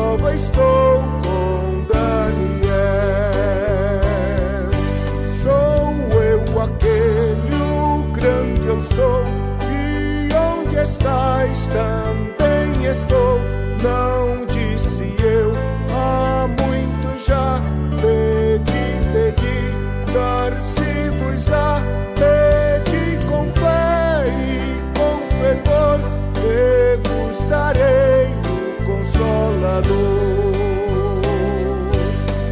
prova estou com Daniel. Sou eu aquele, o grande eu sou, e onde estás também estou. Não disse eu há muito já, pedi, dar-se-vos-á. Pedi com fé e com fervor, e vos darei o Consolador.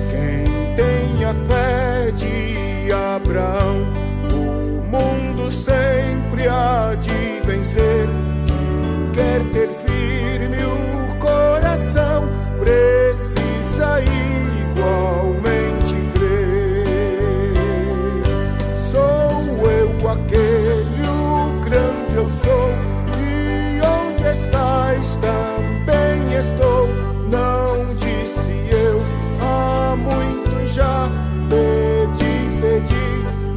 Quem tem a fé de Abraão, o mundo sempre há de vencer. Quem quer ter firme o coração, precisa igualmente crer. Sou eu aquele, o grande eu sou, e onde estás também estou. Não disse eu há muito já, pedi,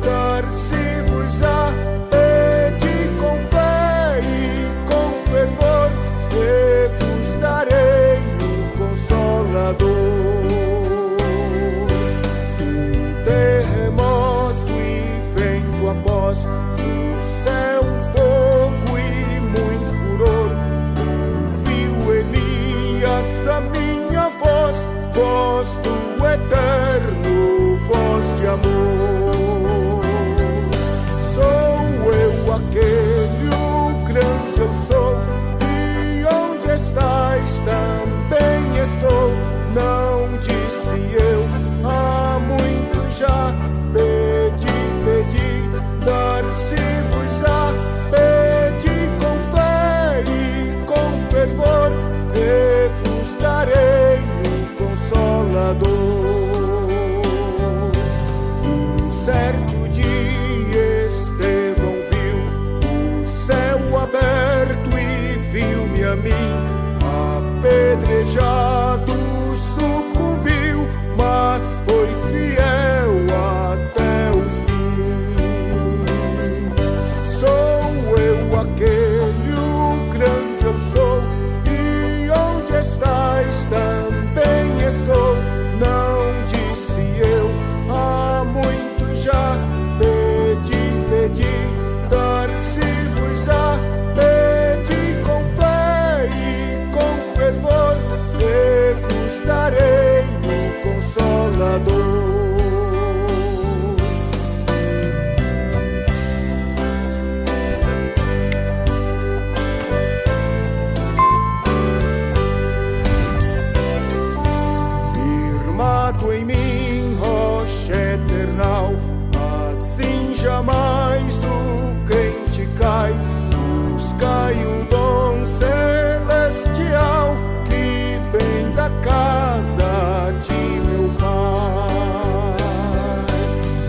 dar-se-vos-á. Pedi com fé e com fervor, e vos darei o Consolador. Um terremoto e vento após, do céu fogo e muito furor. Ouviu Elias a minha voz, voz do eterno, voz de amor. Sou eu aquele, o grande eu sou, e onde estás também estou. Não disse eu há muito já, pedi, dar-se-vos-á. Pedi com fé e com fervor, e vos darei o Consolador. Um certo dia Estevão viu o céu aberto e viu-me a mim, apedrejado, sucumbiu, mas foi fiel até o fim. Sou eu aquele, o grande eu sou, e onde estás também estou. Não disse eu há muito já, pedi, dar-se-vos-á. Pedi com fé e com fervor, e vos darei o Consolador. Firmado em mim, rocha eternal, assim jamais do crente cai. Buscai um dom celestial que vem da casa de meu Pai.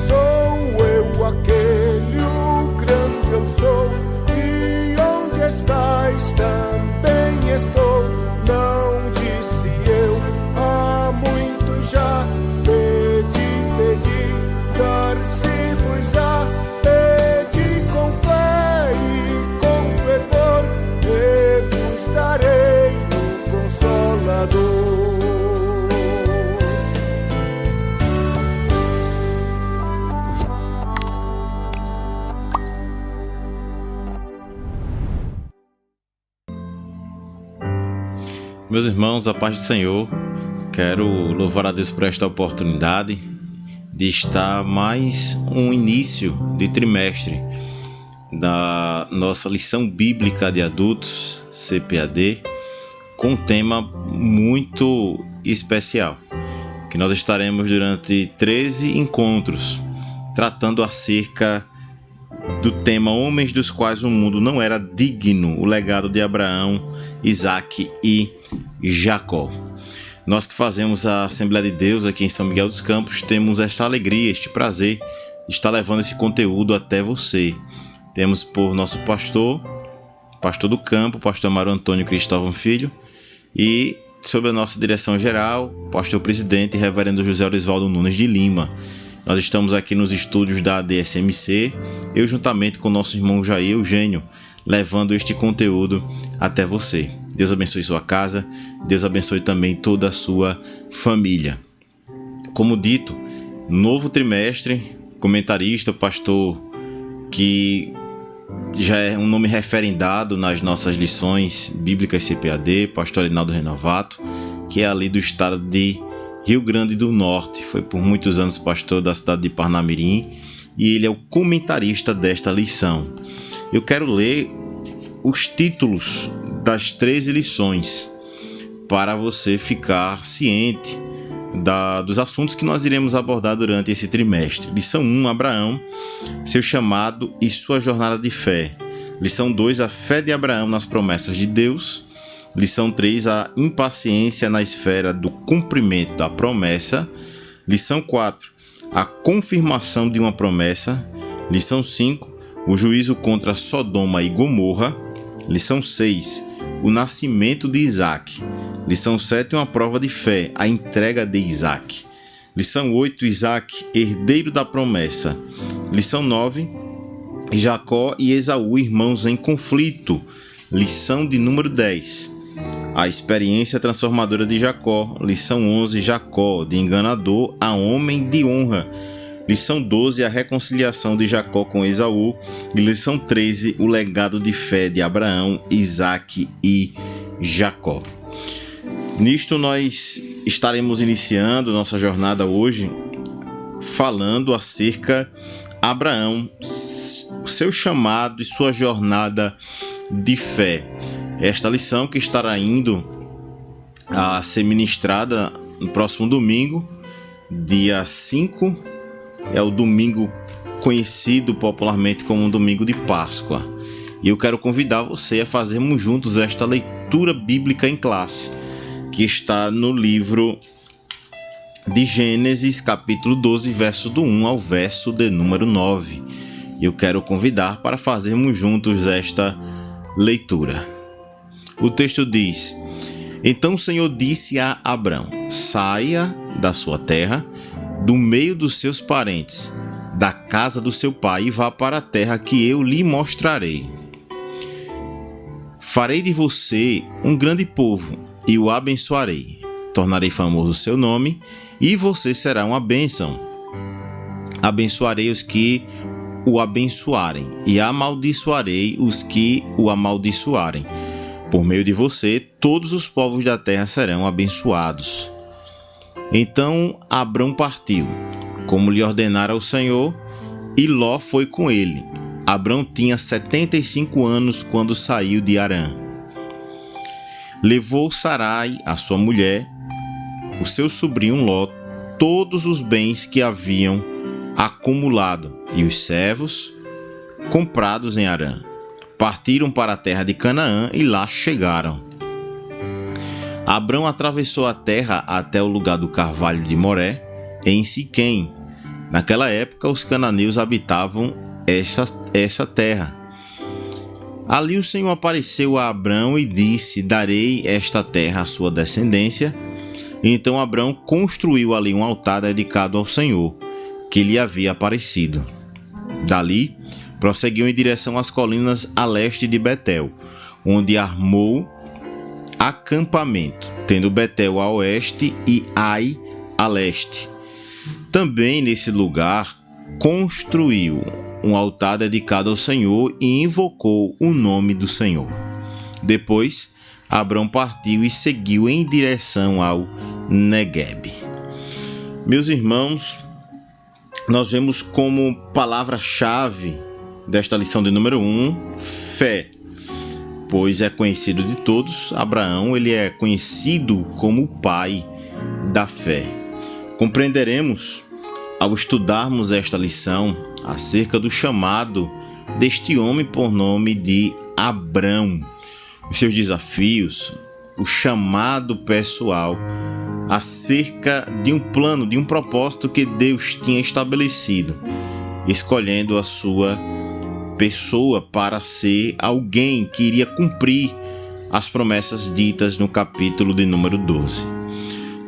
Sou eu aquele, o grande eu sou, e onde estás também estou. Não disse eu há muito já, pedi, dar-se-vos-á. Pedi com fé e com fervor, e vos darei o Consolador. Meus irmãos, a paz do Senhor, quero louvar a Deus por esta oportunidade de estar mais um início de trimestre da nossa lição bíblica de adultos, CPAD, com um tema muito especial, que nós estaremos durante 13 encontros tratando acerca do tema Homens dos quais o mundo não era digno, o legado de Abraão, Isaque e Jacó. Nós que fazemos a Assembleia de Deus aqui em São Miguel dos Campos temos esta alegria, este prazer de estar levando esse conteúdo até você. Temos por nosso pastor do campo, pastor Amaro Antônio Cristóvão Filho, e sob a nossa direção geral, pastor presidente reverendo José Orisvaldo Nunes de Lima. Nós estamos aqui nos estúdios da ADSMC, eu juntamente com nosso irmão Jair Eugênio, levando este conteúdo até você. Deus abençoe sua casa, Deus abençoe também toda a sua família. Como dito, novo trimestre, comentarista, pastor que já é um nome referendado nas nossas lições bíblicas CPAD, pastor Arinaldo Renovato, que é ali do estado de Rio Grande do Norte, foi por muitos anos pastor da cidade de Parnamirim e ele é o comentarista desta lição. Eu quero ler os títulos das 13 lições para você ficar ciente dos assuntos que nós iremos abordar durante esse trimestre. Lição 1, Abraão, seu chamado e sua jornada de fé. Lição 2, a fé de Abraão nas promessas de Deus. Lição 3, a impaciência na esfera do cumprimento da promessa. Lição 4, a confirmação de uma promessa. Lição 5, o juízo contra Sodoma e Gomorra. Lição 6, o nascimento de Isaac. Lição 7, uma prova de fé, a entrega de Isaac. Lição 8, Isaac, herdeiro da promessa. Lição 9, Jacó e Esaú, irmãos em conflito. Lição de número 10, a experiência transformadora de Jacó. Lição 11, Jacó, de enganador a homem de honra. Lição 12, a reconciliação de Jacó com Esaú. E lição 13, o legado de fé de Abraão, Isaac e Jacó. Nisto nós estaremos iniciando nossa jornada hoje falando acerca de Abraão, seu chamado e sua jornada de fé. Esta lição que estará indo a ser ministrada no próximo domingo, dia 5, é o domingo conhecido popularmente como um domingo de Páscoa. E eu quero convidar você a fazermos juntos esta leitura bíblica em classe, que está no livro de Gênesis, capítulo 12, verso do 1 ao verso de número 9. Eu quero convidar para fazermos juntos esta leitura. O texto diz: Então o Senhor disse a Abrão: Saia da sua terra, do meio dos seus parentes, da casa do seu pai, e vá para a terra que eu lhe mostrarei. Farei de você um grande povo e o abençoarei. Tornarei famoso o seu nome e você será uma bênção. Abençoarei os que o abençoarem e amaldiçoarei os que o amaldiçoarem. Por meio de você, todos os povos da terra serão abençoados. Então Abrão partiu, como lhe ordenara o Senhor, e Ló foi com ele. Abrão tinha 75 anos quando saiu de Harã. Levou Sarai, a sua mulher, o seu sobrinho Ló, todos os bens que haviam acumulado, e os servos comprados em Harã. Partiram para a terra de Canaã e lá chegaram. Abrão atravessou a terra até o lugar do carvalho de Moré, em Siquém. Naquela época, os cananeus habitavam essa terra. Ali o Senhor apareceu a Abrão e disse: Darei esta terra à sua descendência. Então Abrão construiu ali um altar dedicado ao Senhor, que lhe havia aparecido. Dali, prosseguiu em direção às colinas a leste de Betel, onde armou acampamento, tendo Betel a oeste e Ai a leste. Também nesse lugar construiu um altar dedicado ao Senhor e invocou o nome do Senhor. Depois, Abrão partiu e seguiu em direção ao Neguebe. Meus irmãos, nós vemos como palavra-chave desta lição de número 1, fé. Pois é conhecido de todos, Abraão ele é conhecido como o pai da fé. Compreenderemos, ao estudarmos esta lição, acerca do chamado deste homem por nome de Abrão, os seus desafios, o chamado pessoal acerca de um plano, de um propósito que Deus tinha estabelecido, escolhendo a sua pessoa para ser alguém que iria cumprir as promessas ditas no capítulo de número 12.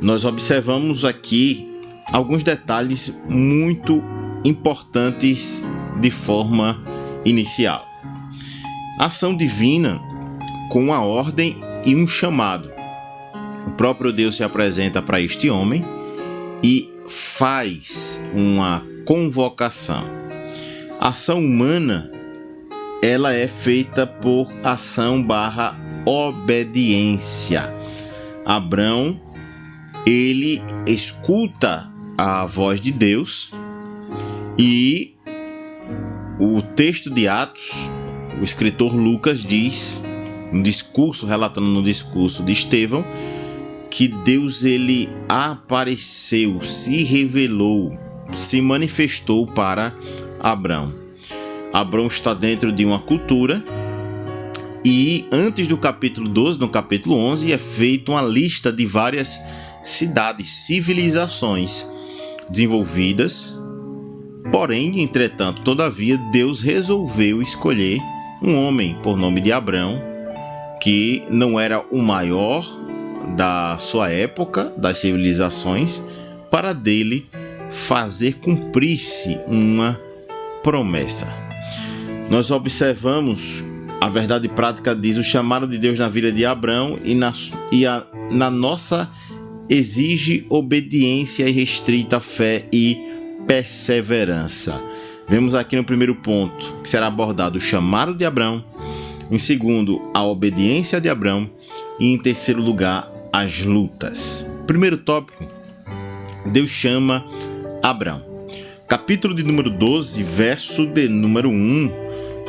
Nós observamos aqui alguns detalhes muito importantes de forma inicial. A ação divina com a ordem e um chamado. O próprio Deus se apresenta para este homem e faz uma convocação. A ação humana, ela é feita por ação/obediência. Abrão, ele escuta a voz de Deus e o texto de Atos, o escritor Lucas diz, relatando no discurso de Estevão, que Deus ele apareceu, se revelou, se manifestou para Abrão. Abrão está dentro de uma cultura e antes do capítulo 12, no capítulo 11, é feita uma lista de várias cidades, civilizações desenvolvidas. Porém, entretanto, todavia, Deus resolveu escolher um homem por nome de Abrão, que não era o maior da sua época, das civilizações, para dele fazer cumprir-se uma promessa. Nós observamos, a verdade prática diz, o chamado de Deus na vida de Abrão na nossa exige obediência irrestrita, fé e perseverança. Vemos aqui no primeiro ponto que será abordado o chamado de Abrão, em segundo, a obediência de Abrão e em terceiro lugar, as lutas. Primeiro tópico, Deus chama Abrão. Capítulo de número 12, verso de número 1,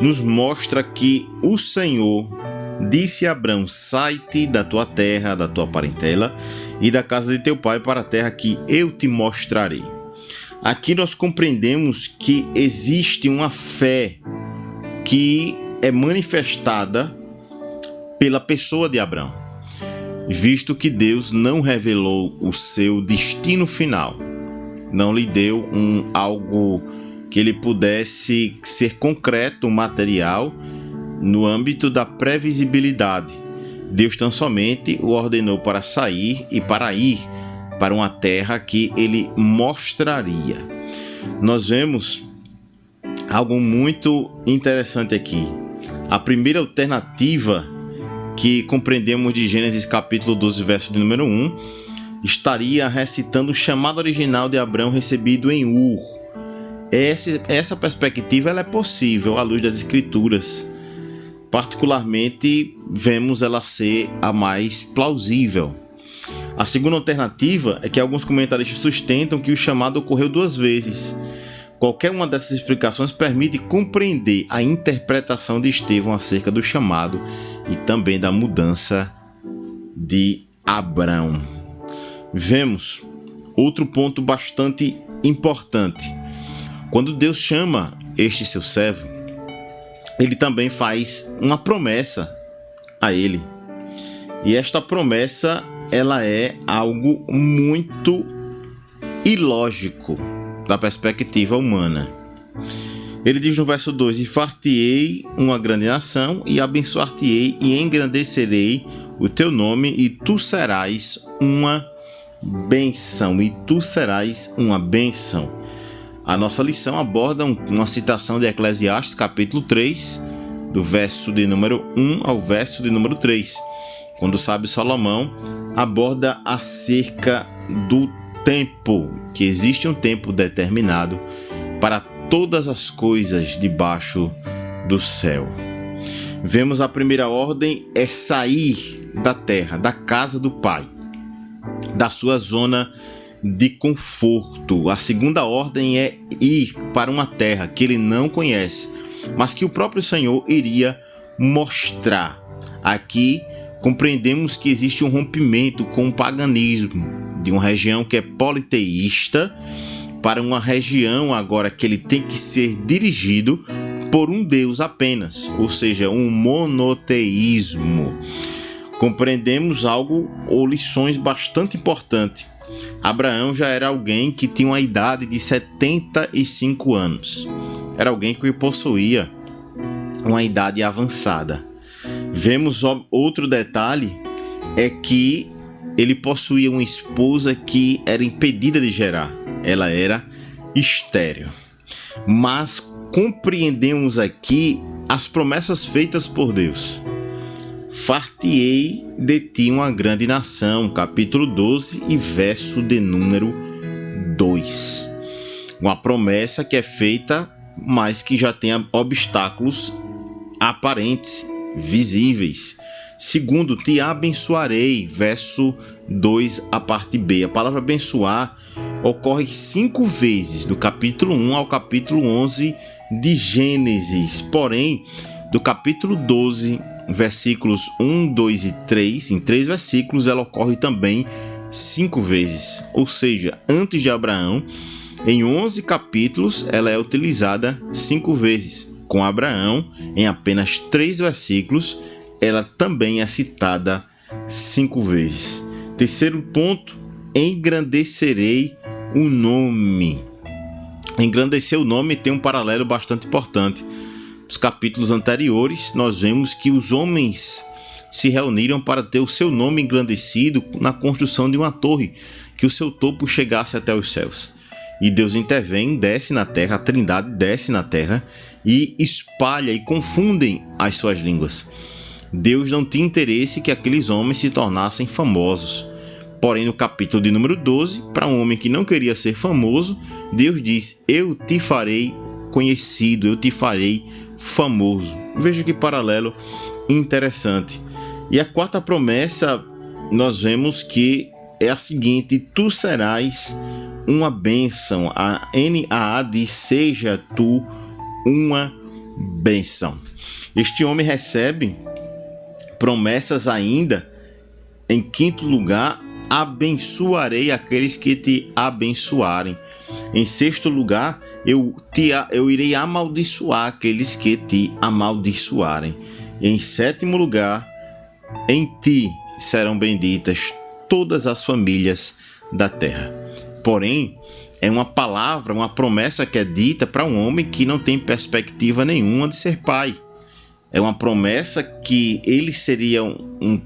nos mostra que o Senhor disse a Abrão: sai-te da tua terra, da tua parentela e da casa de teu pai para a terra que eu te mostrarei. Aqui nós compreendemos que existe uma fé que é manifestada pela pessoa de Abrão, visto que Deus não revelou o seu destino final, não lhe deu algo que ele pudesse ser concreto, material, no âmbito da previsibilidade. Deus tão somente o ordenou para sair e para ir para uma terra que ele mostraria. Nós vemos algo muito interessante aqui. A primeira alternativa que compreendemos de Gênesis capítulo 12, verso de número 1, estaria recitando o chamado original de Abrão recebido em Ur. Essa perspectiva ela é possível à luz das Escrituras. Particularmente, vemos ela ser a mais plausível. A segunda alternativa é que alguns comentaristas sustentam que o chamado ocorreu duas vezes. Qualquer uma dessas explicações permite compreender a interpretação de Estevão acerca do chamado e também da mudança de Abrão. Vemos outro ponto bastante importante. Quando Deus chama este seu servo, ele também faz uma promessa a ele. E esta promessa, ela é algo muito ilógico da perspectiva humana. Ele diz no verso 2: e far-te-ei uma grande nação, e abençoar-te-ei, e engrandecerei o teu nome, e tu serás uma bênção. E tu serás uma bênção. A nossa lição aborda uma citação de Eclesiastes, capítulo 3, do verso de número 1 ao verso de número 3, quando o sábio Salomão aborda acerca do tempo, que existe um tempo determinado para todas as coisas debaixo do céu. Vemos a primeira ordem é sair da terra, da casa do pai, da sua zona de conforto. A segunda ordem é ir para uma terra que ele não conhece, mas que o próprio Senhor iria mostrar. Aqui compreendemos que existe um rompimento com o paganismo de uma região que é politeísta para uma região agora que ele tem que ser dirigido por um Deus apenas, ou seja, um monoteísmo. Compreendemos algo ou lições bastante importantes. Abraão já era alguém que tinha uma idade de 75 anos. Era alguém que possuía uma idade avançada. Vemos outro detalhe, é que ele possuía uma esposa que era impedida de gerar. Ela era estéril. Mas compreendemos aqui as promessas feitas por Deus. far-te-ei de ti uma grande nação. Capítulo 12 e verso de número 2. Uma promessa que é feita, mas que já tem obstáculos aparentes, visíveis. Segundo, te abençoarei, verso 2, a parte B. A palavra abençoar ocorre 5 vezes, do capítulo 1 ao capítulo 11 de Gênesis. Porém, do capítulo 12, versículos 1, 2 e 3, em 3 versículos, ela ocorre também 5 vezes. Ou seja, antes de Abraão, em 11 capítulos, ela é utilizada 5 vezes. Com Abraão, em apenas 3 versículos, ela também é citada 5 vezes. Terceiro ponto, engrandecerei o nome. Engrandecer o nome tem um paralelo bastante importante. Nos capítulos anteriores, nós vemos que os homens se reuniram para ter o seu nome engrandecido na construção de uma torre, que o seu topo chegasse até os céus. E Deus intervém, desce na terra, a Trindade desce na terra e espalha e confundem as suas línguas. Deus não tinha interesse que aqueles homens se tornassem famosos. Porém, no capítulo de número 12, para um homem que não queria ser famoso, Deus diz: eu te farei conhecido, eu te farei famoso. Veja que paralelo interessante. E a quarta promessa, nós vemos que é a seguinte: tu serás uma bênção. A NAA diz: seja tu uma bênção. Este homem recebe promessas ainda. Em quinto lugar, abençoarei aqueles que te abençoarem. Em sexto lugar, eu irei amaldiçoar aqueles que te amaldiçoarem. Em sétimo lugar, em ti serão benditas todas as famílias da terra. Porém, é uma palavra, uma promessa que é dita para um homem que não tem perspectiva nenhuma de ser pai. É uma promessa que ele seria um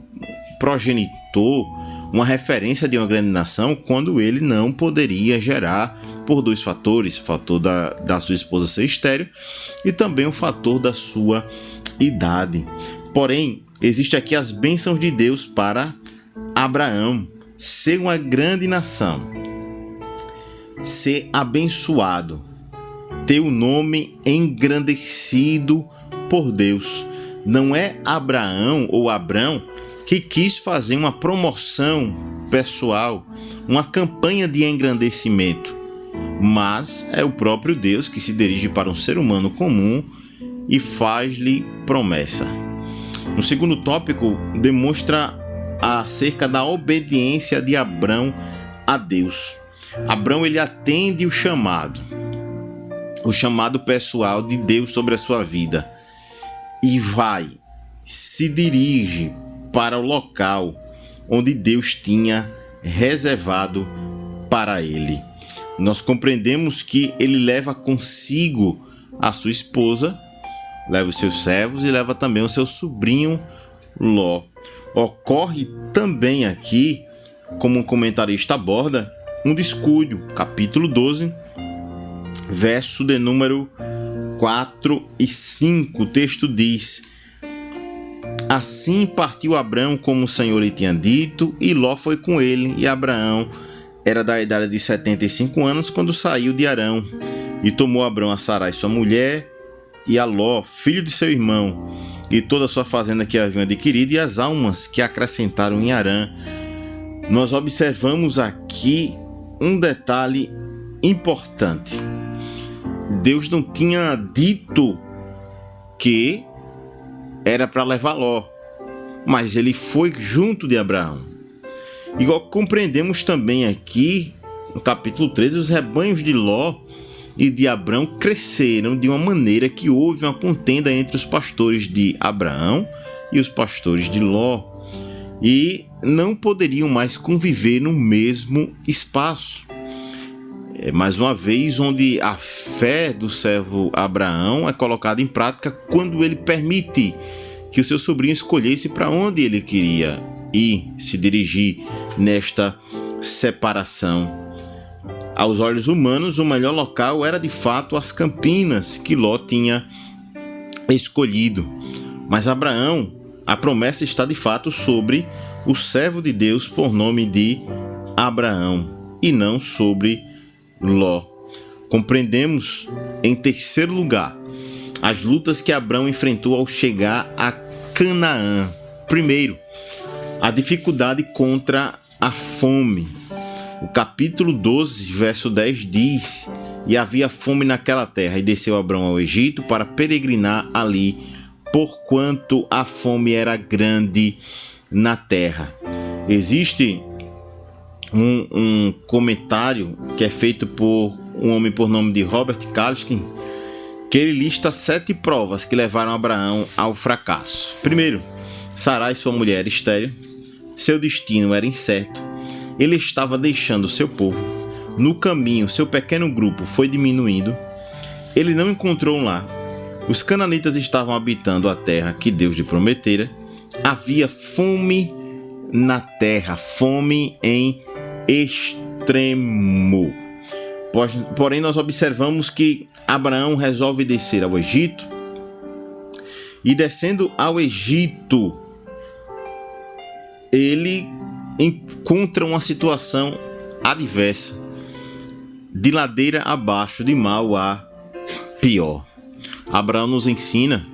progenitor, uma referência de uma grande nação, quando ele não poderia gerar por 2 fatores: o fator da sua esposa ser estéril e também o fator da sua idade. Porém, existe aqui as bênçãos de Deus para Abraão: ser uma grande nação, ser abençoado, ter o nome engrandecido por Deus. Não é Abraão ou Abrão que quis fazer uma promoção pessoal, uma campanha de engrandecimento, mas é o próprio Deus que se dirige para um ser humano comum e faz-lhe promessa. No segundo tópico, demonstra acerca da obediência de Abrão a Deus. Abrão, ele atende o chamado pessoal de Deus sobre a sua vida, e se dirige para o local onde Deus tinha reservado para ele. Nós compreendemos que ele leva consigo a sua esposa, leva os seus servos e leva também o seu sobrinho Ló. Ocorre também aqui, como um comentarista aborda, um descuido. Capítulo 12, verso de número 4 e 5, o texto diz: assim partiu Abrão como o Senhor lhe tinha dito, e Ló foi com ele. E Abraão era da idade de 75 anos quando saiu de Harã. E tomou Abrão a Sarai sua mulher, e a Ló, filho de seu irmão, e toda a sua fazenda que haviam adquirido, e as almas que acrescentaram em Harã. Nós observamos aqui um detalhe importante. Deus não tinha dito que era para levar Ló, mas ele foi junto de Abraão. Igual compreendemos também aqui, no capítulo 13, os rebanhos de Ló e de Abrão cresceram de uma maneira que houve uma contenda entre os pastores de Abraão e os pastores de Ló, e não poderiam mais conviver no mesmo espaço. Mais uma vez, onde a fé do servo Abraão é colocada em prática quando ele permite que o seu sobrinho escolhesse para onde ele queria ir, se dirigir nesta separação. Aos olhos humanos, o melhor local era de fato as campinas que Ló tinha escolhido. Mas Abraão a promessa está de fato sobre o servo de Deus por nome de Abraão e não sobre Ló. Compreendemos, em terceiro lugar, as lutas que Abraão enfrentou ao chegar a Canaã. Primeiro, a dificuldade contra a fome. O capítulo 12, verso 10 diz: E havia fome naquela terra, e desceu Abraão ao Egito para peregrinar ali, porquanto a fome era grande na terra. Existe um comentário que é feito por um homem por nome de Robert Kalskin, que ele lista 7 provas que levaram Abraão ao fracasso. Primeiro, Sarai, sua mulher, era estéril, seu destino era incerto, ele estava deixando seu povo, no caminho seu pequeno grupo foi diminuindo, ele não encontrou um lar, os cananitas estavam habitando a terra que Deus lhe prometera, havia fome na terra, fome em extremo. Porém, nós observamos que Abraão resolve descer ao Egito, e descendo ao Egito, ele encontra uma situação adversa, de ladeira abaixo, de mal a pior. Abraão nos ensina,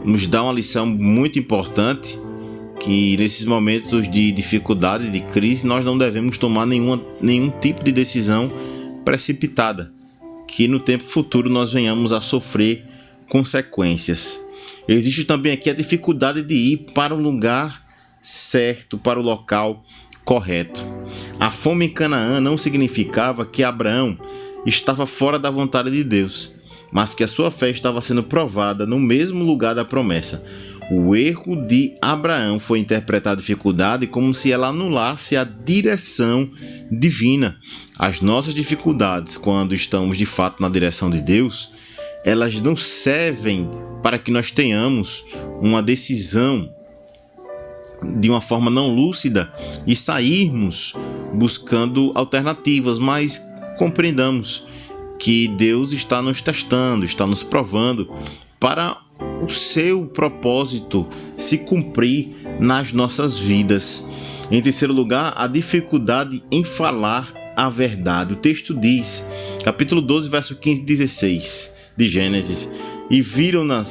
nos dá uma lição muito importante, que nesses momentos de dificuldade, de crise, nós não devemos tomar nenhum tipo de decisão precipitada, que no tempo futuro nós venhamos a sofrer consequências. Existe também aqui a dificuldade de ir para o lugar certo, para o local correto. A fome em Canaã não significava que Abraão estava fora da vontade de Deus, mas que a sua fé estava sendo provada no mesmo lugar da promessa. O erro de Abraão foi interpretar a dificuldade como se ela anulasse a direção divina. As nossas dificuldades, quando estamos de fato na direção de Deus, elas não servem para que nós tenhamos uma decisão de uma forma não lúcida e sairmos buscando alternativas, mas compreendamos que Deus está nos testando, está nos provando para o seu propósito se cumprir nas nossas vidas. Em terceiro lugar, a dificuldade em falar a verdade. O texto diz, capítulo 12, verso 15 e 16 de Gênesis: E viram-na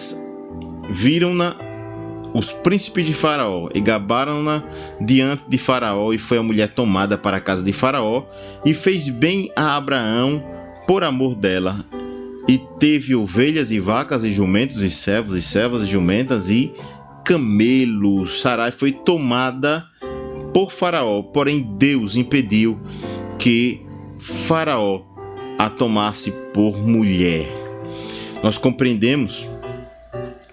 os príncipes de Faraó, e gabaram-na diante de Faraó, e foi a mulher tomada para a casa de Faraó, e fez bem a Abraão por amor dela, e teve ovelhas e vacas e jumentos e servos e servas e jumentas e camelos. Sarai foi tomada por Faraó, porém Deus impediu que Faraó a tomasse por mulher. Nós compreendemos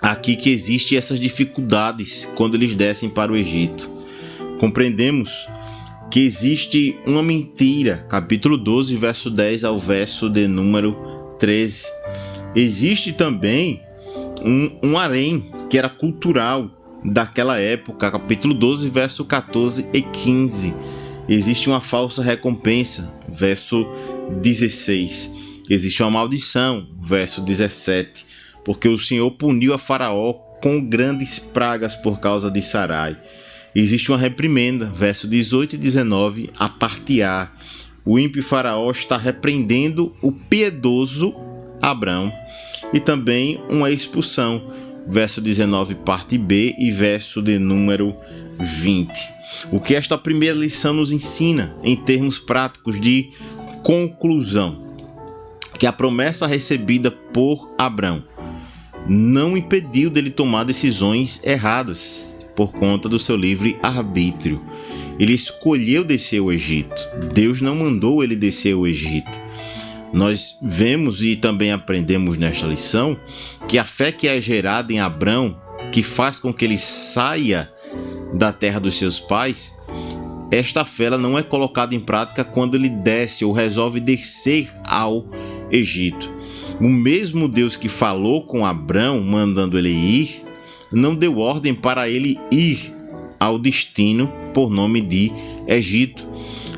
aqui que existem essas dificuldades quando eles descem para o Egito. Compreendemos que existe uma mentira, capítulo 12, verso 10 ao verso de número 13. Existe também um harém, que era cultural daquela época, capítulo 12, verso 14 e 15. Existe uma falsa recompensa, verso 16. Existe uma maldição, verso 17, porque o Senhor puniu a Faraó com grandes pragas por causa de Sarai. Existe uma reprimenda, verso 18 e 19, a parte A. O ímpio Faraó está repreendendo o piedoso Abraão. E também uma expulsão, verso 19, parte B, e verso de número 20. O que esta primeira lição nos ensina em termos práticos de conclusão? Que a promessa recebida por Abraão não impediu dele tomar decisões erradas por conta do seu livre arbítrio. Ele escolheu descer ao Egito. Deus não mandou ele descer ao Egito. Nós vemos e também aprendemos nesta lição que a fé que é gerada em Abraão, que faz com que ele saia da terra dos seus pais, esta fé ela não é colocada em prática quando ele desce ou resolve descer ao Egito. O mesmo Deus que falou com Abraão, mandando ele ir, não deu ordem para ele ir ao destino por nome de Egito.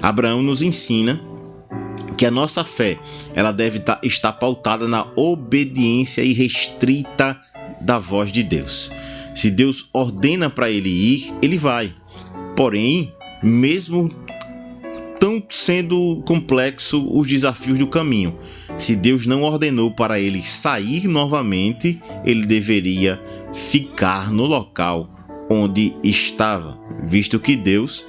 Abraão nos ensina que a nossa fé ela deve estar pautada na obediência irrestrita da voz de Deus. Se Deus ordena para ele ir, ele vai. Porém, mesmo tão sendo complexo os desafios do caminho, se Deus não ordenou para ele sair novamente, ele deveria ficar no local onde estava, visto que Deus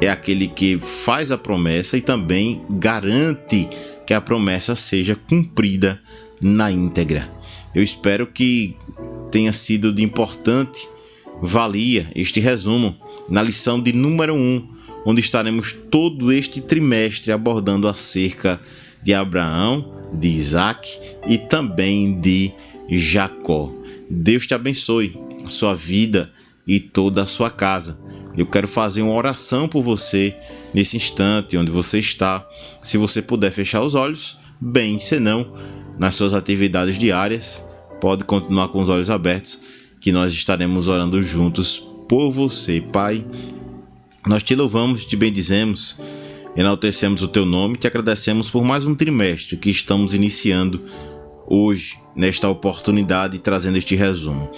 é aquele que faz a promessa e também garante que a promessa seja cumprida na íntegra. Eu espero que tenha sido de importante valia este resumo na lição de número 1, onde estaremos todo este trimestre abordando acerca de Abraão, de Isaac e também de Jacó. Deus te abençoe, a sua vida e toda a sua casa. Eu quero fazer uma oração por você nesse instante onde você está. Se você puder fechar os olhos, bem, se não, nas suas atividades diárias, pode continuar com os olhos abertos, que nós estaremos orando juntos por você. Pai, nós te louvamos, te bendizemos, enaltecemos o teu nome, te agradecemos por mais um trimestre que estamos iniciando hoje, nesta oportunidade, trazendo este resumo.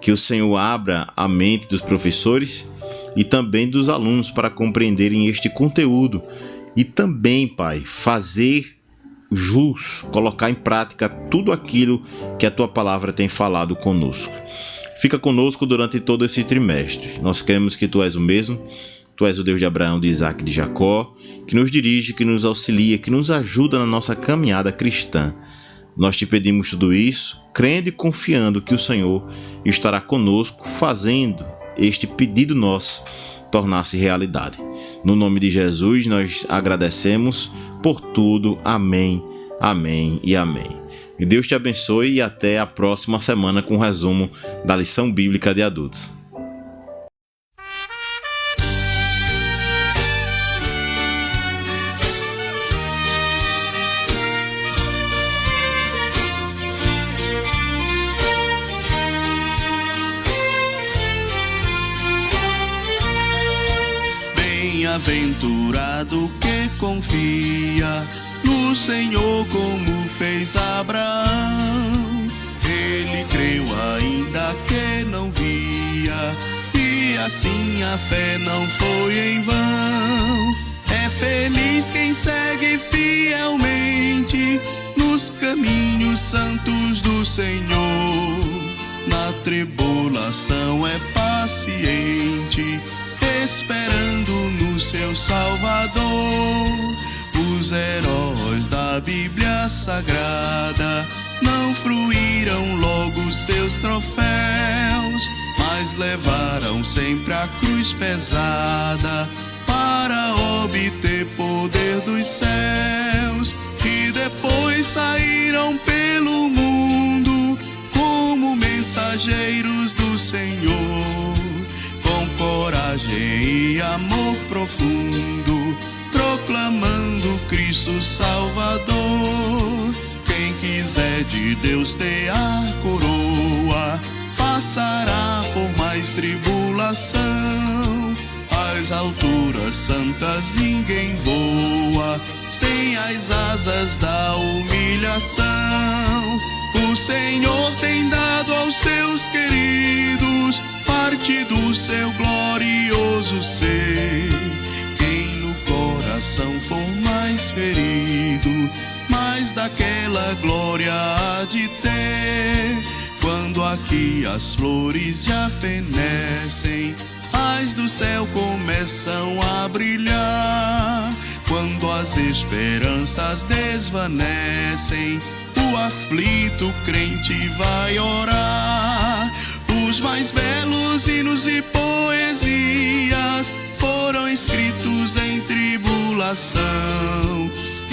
Que o Senhor abra a mente dos professores e também dos alunos para compreenderem este conteúdo e também, Pai, fazer jus, colocar em prática tudo aquilo que a tua palavra tem falado conosco. Fica conosco durante todo esse trimestre. Nós cremos que tu és o mesmo. Tu és o Deus de Abraão, de Isaac e de Jacó, que nos dirige, que nos auxilia, que nos ajuda na nossa caminhada cristã. Nós te pedimos tudo isso, crendo e confiando que o Senhor estará conosco, fazendo este pedido nosso tornar-se realidade. No nome de Jesus, nós agradecemos por tudo. Amém, amém e amém. E Deus te abençoe e até a próxima semana com o resumo da lição bíblica de adultos. Bem-aventurado que confia no Senhor como fez Abraão. Ele creu ainda que não via, e assim a fé não foi em vão. É feliz quem segue fielmente nos caminhos santos do Senhor. Na tribulação é paciente, esperando no seu Salvador. Os heróis da Bíblia Sagrada não fruíram logo seus troféus, mas levaram sempre a cruz pesada para obter poder dos céus. E depois saíram pelo mundo como mensageiros do Senhor, com coragem e amor profundo, proclamando Cristo Salvador. Quem quiser de Deus ter a coroa, passará por mais tribulação. Às alturas santas ninguém voa sem as asas da humilhação. O Senhor tem dado aos seus queridos parte do seu glorioso ser. Quem no coração for mais ferido, mais daquela glória há de ter. Quando aqui as flores já fenecem, as do céu começam a brilhar. Quando as esperanças desvanecem, o aflito crente vai orar. Os mais belos hinos e poesias foram escritos em tribulação,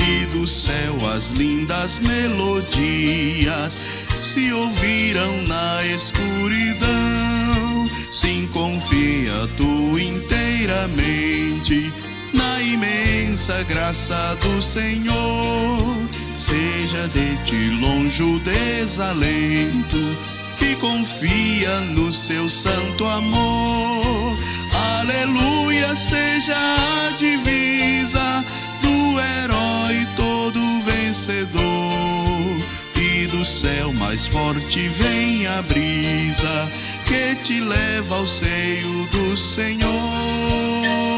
e do céu as lindas melodias se ouviram na escuridão. Sim, confia tu inteiramente na imensa graça do Senhor. Seja de ti longe o desalento e confia no seu santo amor. Aleluia, seja a divisa do herói todo vencedor, e do do céu, mais forte vem a brisa que te leva ao seio do Senhor.